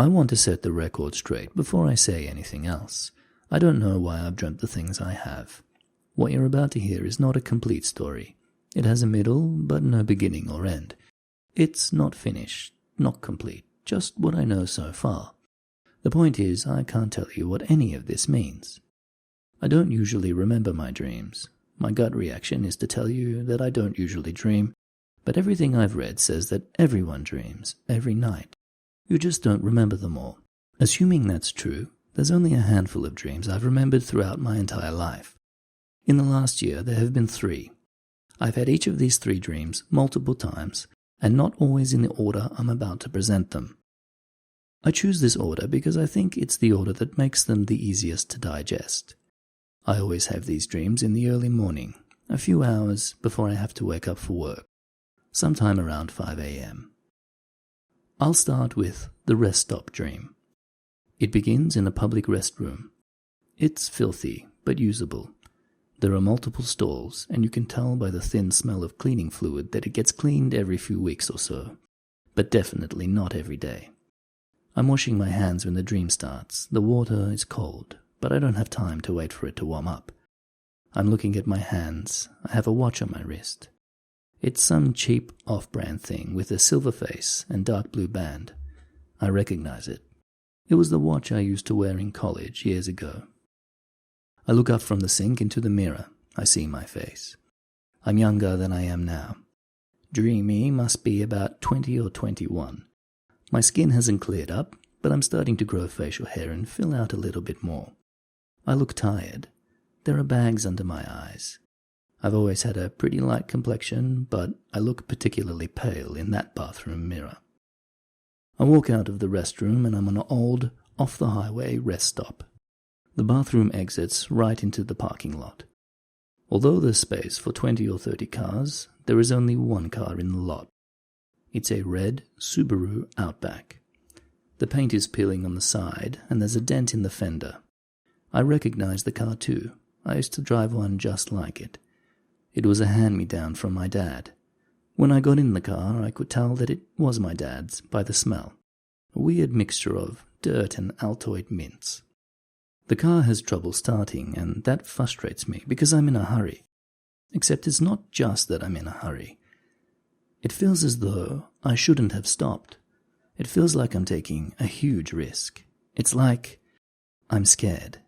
I want to set the record straight before I say anything else. I don't know why I've dreamt the things I have. What you're about to hear is not a complete story. It has a middle, but no beginning or end. It's not finished, not complete, just what I know so far. The point is, I can't tell you what any of this means. I don't usually remember my dreams. My gut reaction is to tell you that I don't usually dream, but everything I've read says that everyone dreams, every night. You just don't remember them all. Assuming that's true, there's only a handful of dreams I've remembered throughout my entire life. In the last year, there have been 3. I've had each of these 3 dreams multiple times, and not always in the order I'm about to present them. I choose this order because I think it's the order that makes them the easiest to digest. I always have these dreams in the early morning, a few hours before I have to wake up for work, sometime around 5 a.m. I'll start with the rest stop dream. It begins in a public restroom. It's filthy, but usable. There are multiple stalls, and you can tell by the thin smell of cleaning fluid that it gets cleaned every few weeks or so, but definitely not every day. I'm washing my hands when the dream starts. The water is cold, but I don't have time to wait for it to warm up. I'm looking at my hands. I have a watch on my wrist. It's some cheap off-brand thing with a silver face and dark blue band. I recognize it. It was the watch I used to wear in college years ago. I look up from the sink into the mirror. I see my face. I'm younger than I am now. Dreamy must be about 20 or 21. My skin hasn't cleared up, but I'm starting to grow facial hair and fill out a little bit more. I look tired. There are bags under my eyes. I've always had a pretty light complexion, but I look particularly pale in that bathroom mirror. I walk out of the restroom and I'm on an old, off-the-highway rest stop. The bathroom exits right into the parking lot. Although there's space for 20 or 30 cars, there is only one car in the lot. It's a red Subaru Outback. The paint is peeling on the side and there's a dent in the fender. I recognize the car too. I used to drive one just like it. It was a hand-me-down from my dad. When I got in the car, I could tell that it was my dad's by the smell. A weird mixture of dirt and Altoid mints. The car has trouble starting, and that frustrates me because I'm in a hurry. Except it's not just that I'm in a hurry. It feels as though I shouldn't have stopped. It feels like I'm taking a huge risk. It's like I'm scared.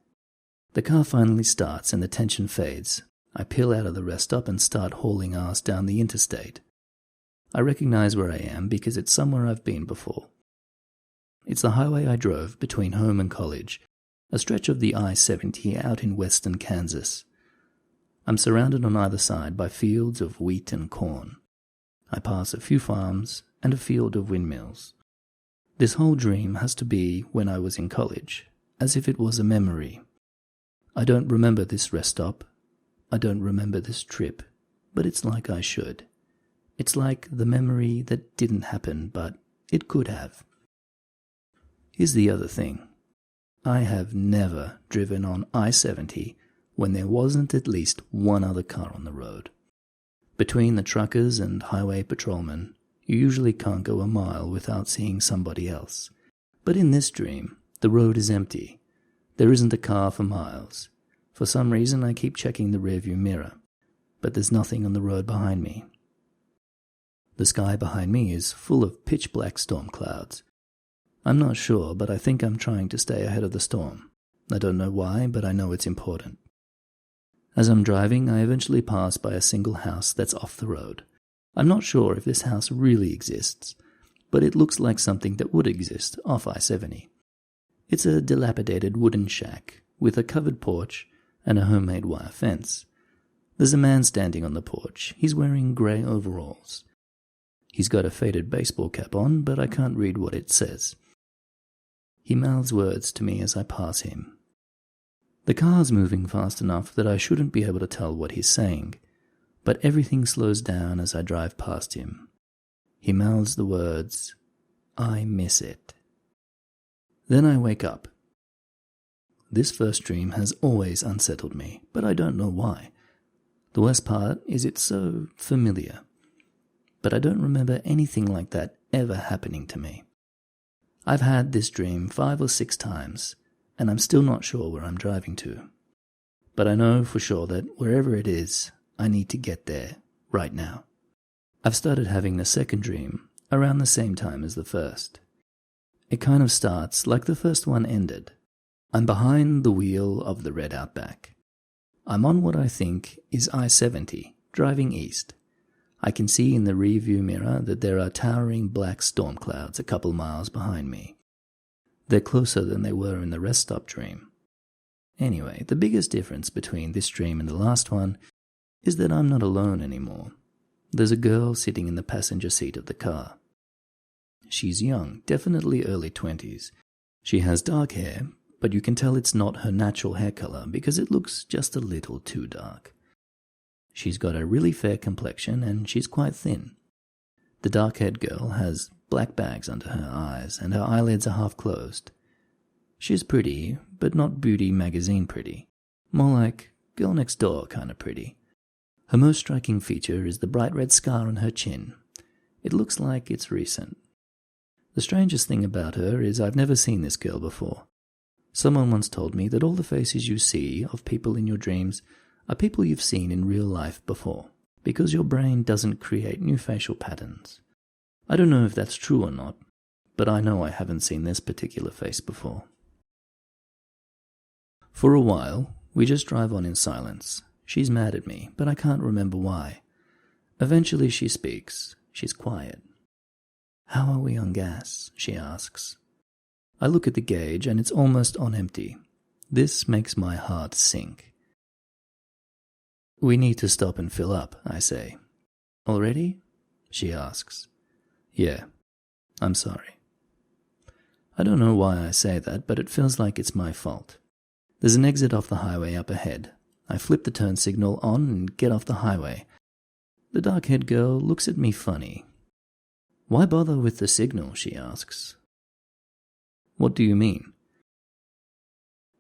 The car finally starts and the tension fades. I peel out of the rest stop and start hauling ass down the interstate. I recognize where I am because it's somewhere I've been before. It's the highway I drove between home and college, a stretch of the I-70 out in western Kansas. I'm surrounded on either side by fields of wheat and corn. I pass a few farms and a field of windmills. This whole dream has to be when I was in college, as if it was a memory. I don't remember this rest stop. I don't remember this trip, but it's like I should. It's like the memory that didn't happen, but it could have. Here's the other thing. I have never driven on I-70 when there wasn't at least one other car on the road. Between the truckers and highway patrolmen, you usually can't go a mile without seeing somebody else. But in this dream, the road is empty. There isn't a car for miles. For some reason, I keep checking the rearview mirror, but there's nothing on the road behind me. The sky behind me is full of pitch-black storm clouds. I'm not sure, but I think I'm trying to stay ahead of the storm. I don't know why, but I know it's important. As I'm driving, I eventually pass by a single house that's off the road. I'm not sure if this house really exists, but it looks like something that would exist off I-70. It's a dilapidated wooden shack with a covered porch and a homemade wire fence. There's a man standing on the porch. He's wearing grey overalls. He's got a faded baseball cap on, but I can't read what it says. He mouths words to me as I pass him. The car's moving fast enough that I shouldn't be able to tell what he's saying, but everything slows down as I drive past him. He mouths the words, "I miss it." Then I wake up. This first dream has always unsettled me, but I don't know why. The worst part is it's so familiar. But I don't remember anything like that ever happening to me. I've had this dream 5 or 6 times, and I'm still not sure where I'm driving to. But I know for sure that wherever it is, I need to get there, right now. I've started having the second dream around the same time as the first. It kind of starts like the first one ended. I'm behind the wheel of the red Outback. I'm on what I think is I-70, driving east. I can see in the rearview mirror that there are towering black storm clouds a couple miles behind me. They're closer than they were in the rest stop dream. Anyway, the biggest difference between this dream and the last one is that I'm not alone anymore. There's a girl sitting in the passenger seat of the car. She's young, definitely early 20s. She has dark hair, but you can tell it's not her natural hair color because it looks just a little too dark. She's got a really fair complexion and she's quite thin. The dark-haired girl has black bags under her eyes and her eyelids are half closed. She's pretty, but not beauty magazine pretty. More like girl next door kind of pretty. Her most striking feature is the bright red scar on her chin. It looks like it's recent. The strangest thing about her is I've never seen this girl before. Someone once told me that all the faces you see of people in your dreams are people you've seen in real life before, because your brain doesn't create new facial patterns. I don't know if that's true or not, but I know I haven't seen this particular face before. For a while, we just drive on in silence. She's mad at me, but I can't remember why. Eventually she speaks. She's quiet. "How are we on gas?" she asks. I look at the gauge and it's almost on empty. This makes my heart sink. "We need to stop and fill up," I say. "Already?" she asks. "Yeah, I'm sorry." I don't know why I say that, but it feels like it's my fault. There's an exit off the highway up ahead. I flip the turn signal on and get off the highway. The dark-haired girl looks at me funny. "Why bother with the signal?" she asks. "What do you mean?"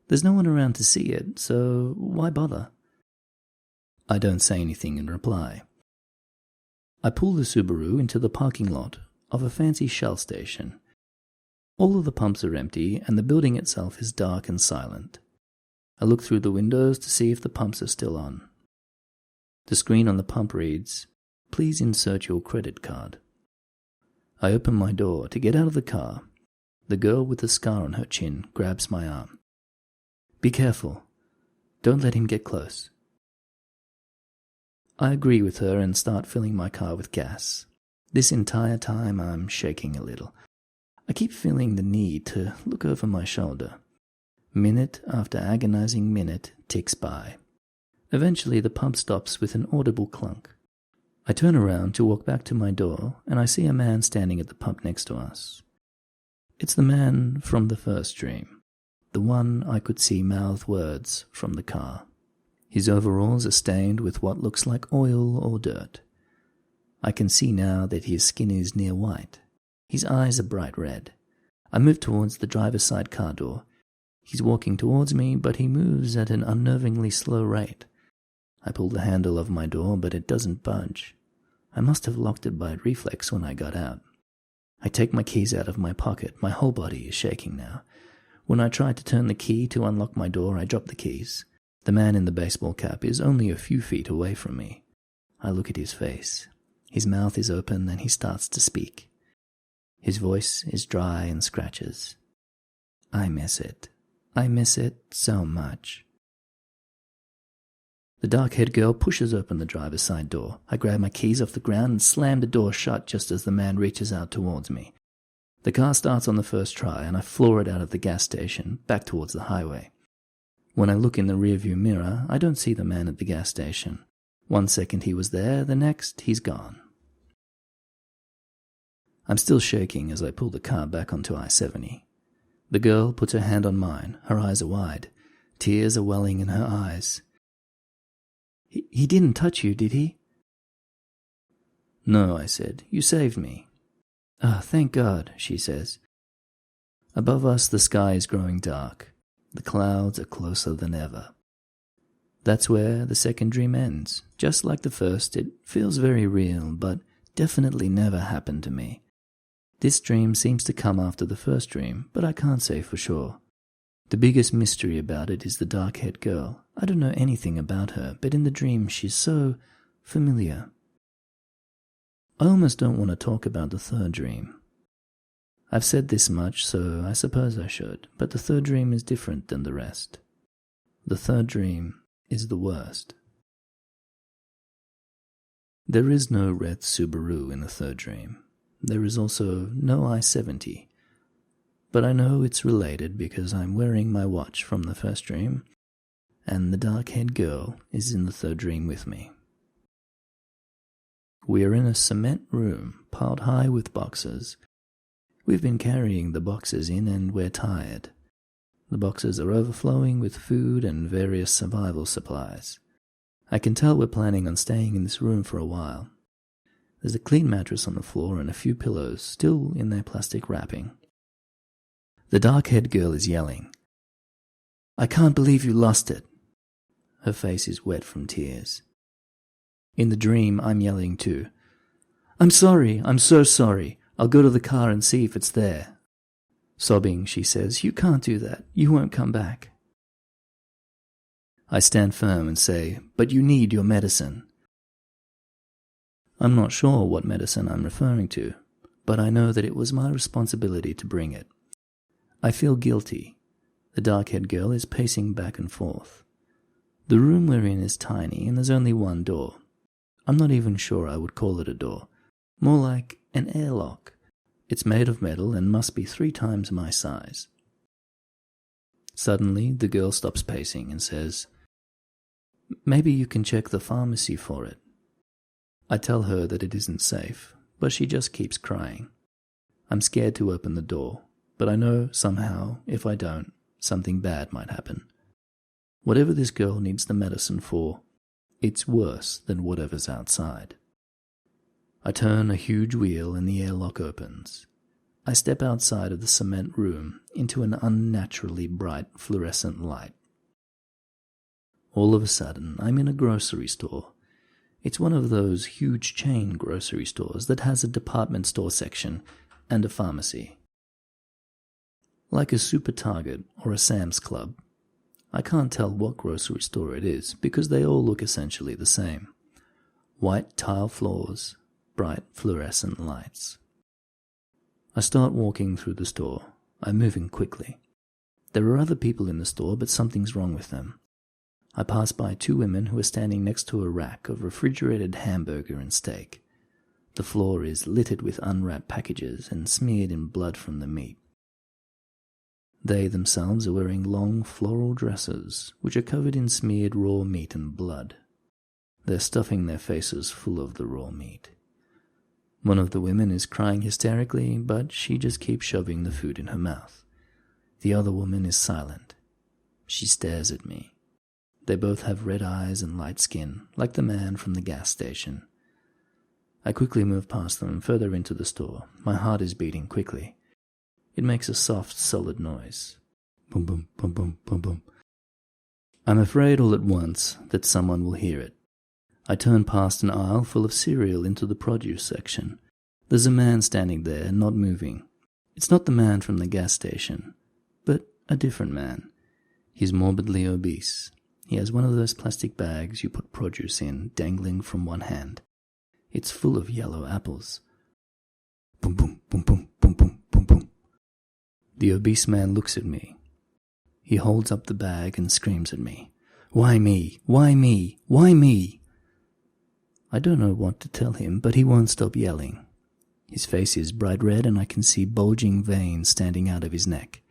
"There's no one around to see it, so why bother?" I don't say anything in reply. I pull the Subaru into the parking lot of a fancy Shell station. All of the pumps are empty and the building itself is dark and silent. I look through the windows to see if the pumps are still on. The screen on the pump reads, "Please insert your credit card." I open my door to get out of the car. The girl with the scar on her chin grabs my arm. "Be careful. Don't let him get close." I agree with her and start filling my car with gas. This entire time I'm shaking a little. I keep feeling the need to look over my shoulder. Minute after agonizing minute ticks by. Eventually the pump stops with an audible clunk. I turn around to walk back to my door and I see a man standing at the pump next to us. It's the man from the first dream, the one I could see mouth words from the car. His overalls are stained with what looks like oil or dirt. I can see now that his skin is near white. His eyes are bright red. I move towards the driver's side car door. He's walking towards me, but he moves at an unnervingly slow rate. I pull the handle of my door, but it doesn't budge. I must have locked it by reflex when I got out. I take my keys out of my pocket. My whole body is shaking now. When I try to turn the key to unlock my door, I drop the keys. The man in the baseball cap is only a few feet away from me. I look at his face. His mouth is open and he starts to speak. His voice is dry and scratches. "I miss it. I miss it so much." The dark-haired girl pushes open the driver's side door. I grab my keys off the ground and slam the door shut just as the man reaches out towards me. The car starts on the first try and I floor it out of the gas station, back towards the highway. When I look in the rearview mirror, I don't see the man at the gas station. 1 second he was there, the next he's gone. I'm still shaking as I pull the car back onto I-70. The girl puts her hand on mine. Her eyes are wide. Tears are welling in her eyes. He didn't touch you, did he?" "No," I said. "You saved me." "Ah, thank God," she says. Above us the sky is growing dark. The clouds are closer than ever. That's where the second dream ends. Just like the first, it feels very real, but definitely never happened to me. This dream seems to come after the first dream, but I can't say for sure. The biggest mystery about it is the dark-haired girl. I don't know anything about her, but in the dream she's so familiar. I almost don't want to talk about the third dream. I've said this much, so I suppose I should, but the third dream is different than the rest. The third dream is the worst. There is no red Subaru in the third dream. There is also no I-70. But I know it's related because I'm wearing my watch from the first dream, and the dark-haired girl is in the third dream with me. We are in a cement room, piled high with boxes. We've been carrying the boxes in and we're tired. The boxes are overflowing with food and various survival supplies. I can tell we're planning on staying in this room for a while. There's a clean mattress on the floor and a few pillows still in their plastic wrapping. The dark-haired girl is yelling, "I can't believe you lost it." Her face is wet from tears. In the dream, I'm yelling too. "I'm sorry, I'm so sorry. I'll go to the car and see if it's there." Sobbing, she says, "You can't do that. You won't come back." I stand firm and say, "But you need your medicine." I'm not sure what medicine I'm referring to, but I know that it was my responsibility to bring it. I feel guilty. The dark-haired girl is pacing back and forth. The room we're in is tiny and there's only one door. I'm not even sure I would call it a door. More like an airlock. It's made of metal and must be 3 times my size. Suddenly, the girl stops pacing and says, "Maybe you can check the pharmacy for it." I tell her that it isn't safe, but she just keeps crying. I'm scared to open the door, but I know somehow, if I don't, something bad might happen. Whatever this girl needs the medicine for, it's worse than whatever's outside. I turn a huge wheel and the airlock opens. I step outside of the cement room into an unnaturally bright fluorescent light. All of a sudden, I'm in a grocery store. It's one of those huge chain grocery stores that has a department store section and a pharmacy. Like a Super Target or a Sam's Club. I can't tell what grocery store it is because they all look essentially the same. White tile floors, bright fluorescent lights. I start walking through the store. I'm moving quickly. There are other people in the store, but something's wrong with them. I pass by 2 women who are standing next to a rack of refrigerated hamburger and steak. The floor is littered with unwrapped packages and smeared in blood from the meat. They themselves are wearing long floral dresses, which are covered in smeared raw meat and blood. They're stuffing their faces full of the raw meat. One of the women is crying hysterically, but she just keeps shoving the food in her mouth. The other woman is silent. She stares at me. They both have red eyes and light skin, like the man from the gas station. I quickly move past them further into the store. My heart is beating quickly. It makes a soft, solid noise. Boom, boom, boom, boom, boom, boom. I'm afraid all at once that someone will hear it. I turn past an aisle full of cereal into the produce section. There's a man standing there, not moving. It's not the man from the gas station, but a different man. He's morbidly obese. He has one of those plastic bags you put produce in, dangling from one hand. It's full of yellow apples. Boom, boom, boom, boom, boom, boom, boom, boom. The obese man looks at me. He holds up the bag and screams at me. "Why me? Why me? Why me?" I don't know what to tell him, but he won't stop yelling. His face is bright red and I can see bulging veins standing out of his neck.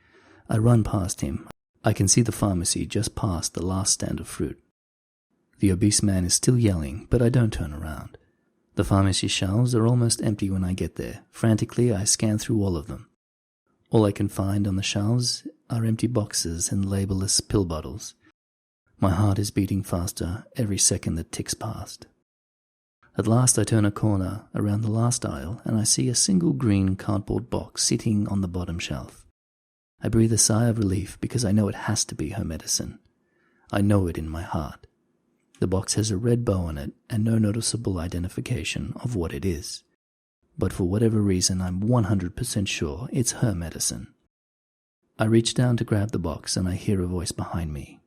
I run past him. I can see the pharmacy just past the last stand of fruit. The obese man is still yelling, but I don't turn around. The pharmacy shelves are almost empty when I get there. Frantically, I scan through all of them. All I can find on the shelves are empty boxes and labelless pill bottles. My heart is beating faster every second that ticks past. At last I turn a corner around the last aisle and I see a single green cardboard box sitting on the bottom shelf. I breathe a sigh of relief because I know it has to be her medicine. I know it in my heart. The box has a red bow on it and no noticeable identification of what it is. but for whatever reason I'm 100% sure it's her medicine. I reach down to grab the box and I hear a voice behind me.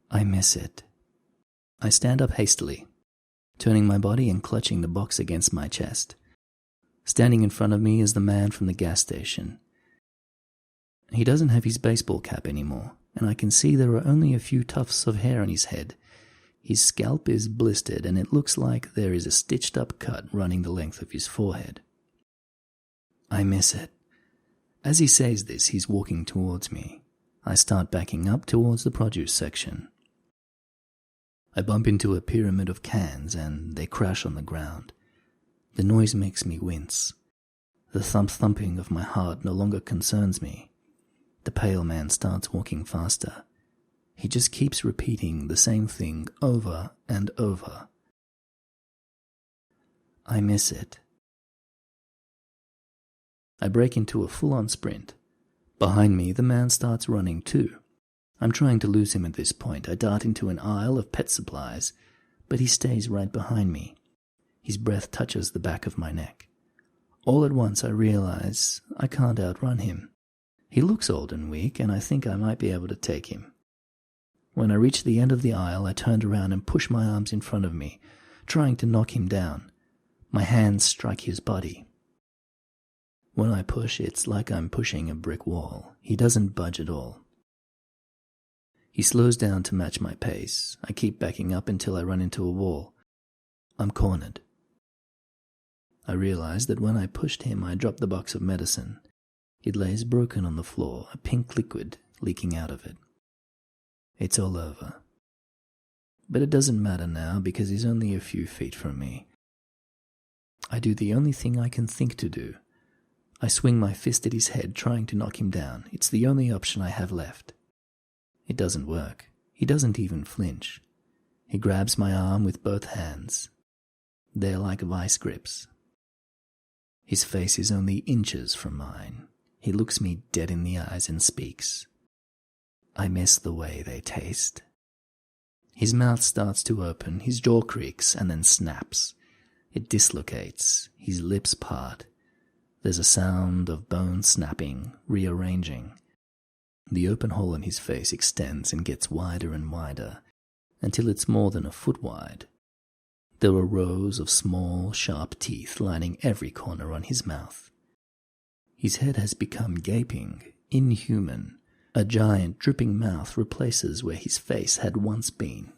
I miss it. I stand up hastily, turning my body and clutching the box against my chest. Standing in front of me is the man from the gas station. He doesn't have his baseball cap anymore, and I can see there are only a few tufts of hair on his head. His scalp is blistered, and it looks like there is a stitched-up cut running the length of his forehead. I miss it. As he says this, he's walking towards me. I start backing up towards the produce section. I bump into a pyramid of cans, and they crash on the ground. The noise makes me wince. The thumping of my heart no longer concerns me. The pale man starts walking faster. He just keeps repeating the same thing over and over. I miss it. I break into a full-on sprint. Behind me, the man starts running too. I'm trying to lose him at this point. I dart into an aisle of pet supplies, but he stays right behind me. His breath touches the back of my neck. All at once I realize I can't outrun him. He looks old and weak, and I think I might be able to take him. When I reach the end of the aisle, I turned around and pushed my arms in front of me, trying to knock him down. My hands strike his body. When I push, it's like I'm pushing a brick wall. He doesn't budge at all. He slows down to match my pace. I keep backing up until I run into a wall. I'm cornered. I realize that when I pushed him, I dropped the box of medicine. It lays broken on the floor, a pink liquid leaking out of it. It's all over. But it doesn't matter now because he's only a few feet from me. I do the only thing I can think to do. I swing my fist at his head, trying to knock him down. It's the only option I have left. It doesn't work. He doesn't even flinch. He grabs my arm with both hands. They're like vice grips. His face is only inches from mine. He looks me dead in the eyes and speaks. I miss the way they taste. His mouth starts to open, his jaw creaks and then snaps. It dislocates, his lips part. There's a sound of bones snapping, rearranging. The open hole in his face extends and gets wider and wider, until it's more than a foot wide. There are rows of small, sharp teeth lining every corner on his mouth. His head has become gaping, inhuman. A giant, dripping mouth replaces where his face had once been.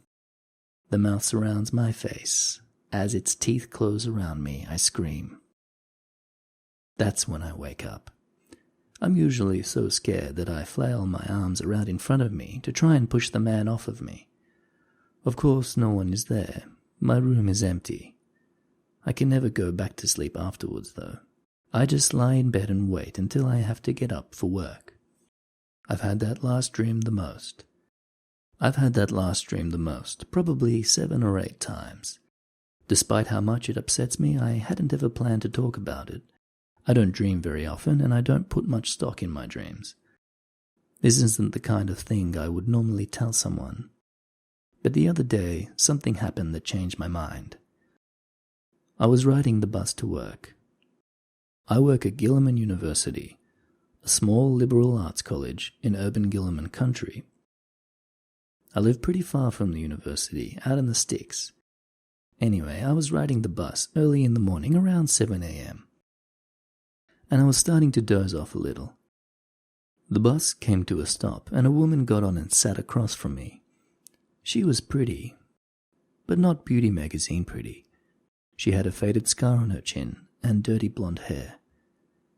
The mouth surrounds my face. As its teeth close around me, I scream. That's when I wake up. I'm usually so scared that I flail my arms around in front of me to try and push the man off of me. Of course, no one is there. My room is empty. I can never go back to sleep afterwards, though. I just lie in bed and wait until I have to get up for work. I've had that last dream the most. Probably 7 or 8 times. Despite how much it upsets me, I hadn't ever planned to talk about it. I don't dream very often, and I don't put much stock in my dreams. This isn't the kind of thing I would normally tell someone. But the other day, something happened that changed my mind. I was riding the bus to work. I work at Gilliman University, a small liberal arts college in urban Gilliman country. I live pretty far from the university, out in the sticks. Anyway, I was riding the bus early in the morning, around 7 a.m. and I was starting to doze off a little. The bus came to a stop, and a woman got on and sat across from me. She was pretty, but not beauty magazine pretty. She had a faded scar on her chin and dirty blonde hair.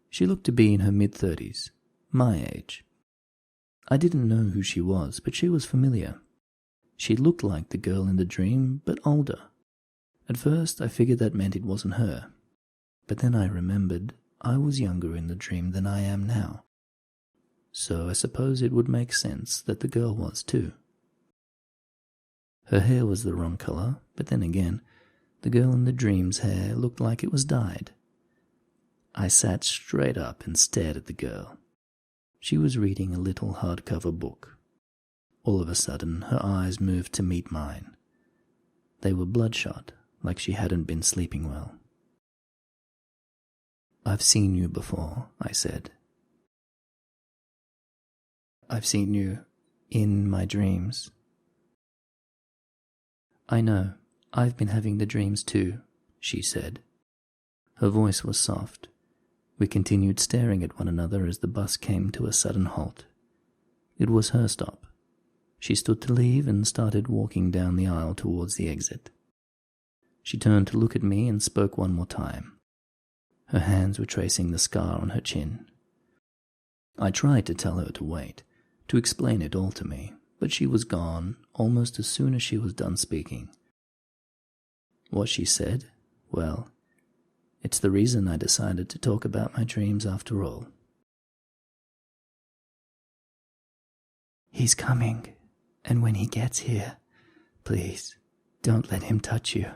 She looked to be in her mid-30s, my age. I didn't know who she was, but she was familiar. She looked like the girl in the dream, but older. At first, I figured that meant it wasn't her. But then I remembered I was younger in the dream than I am now. So I suppose it would make sense that the girl was too. Her hair was the wrong color, but then again, the girl in the dream's hair looked like it was dyed. I sat straight up and stared at the girl. She was reading a little hardcover book. All of a sudden, her eyes moved to meet mine. They were bloodshot, like she hadn't been sleeping well. "I've seen you before," I said. "I've seen you in my dreams." "I know. I've been having the dreams too," she said. Her voice was soft. We continued staring at one another as the bus came to a sudden halt. It was her stop. She stood to leave and started walking down the aisle towards the exit. She turned to look at me and spoke one more time. Her hands were tracing the scar on her chin. I tried to tell her to wait, to explain it all to me, but she was gone almost as soon as she was done speaking. What she said? Well, it's the reason I decided to talk about my dreams after all. "He's coming, and when he gets here, please don't let him touch you."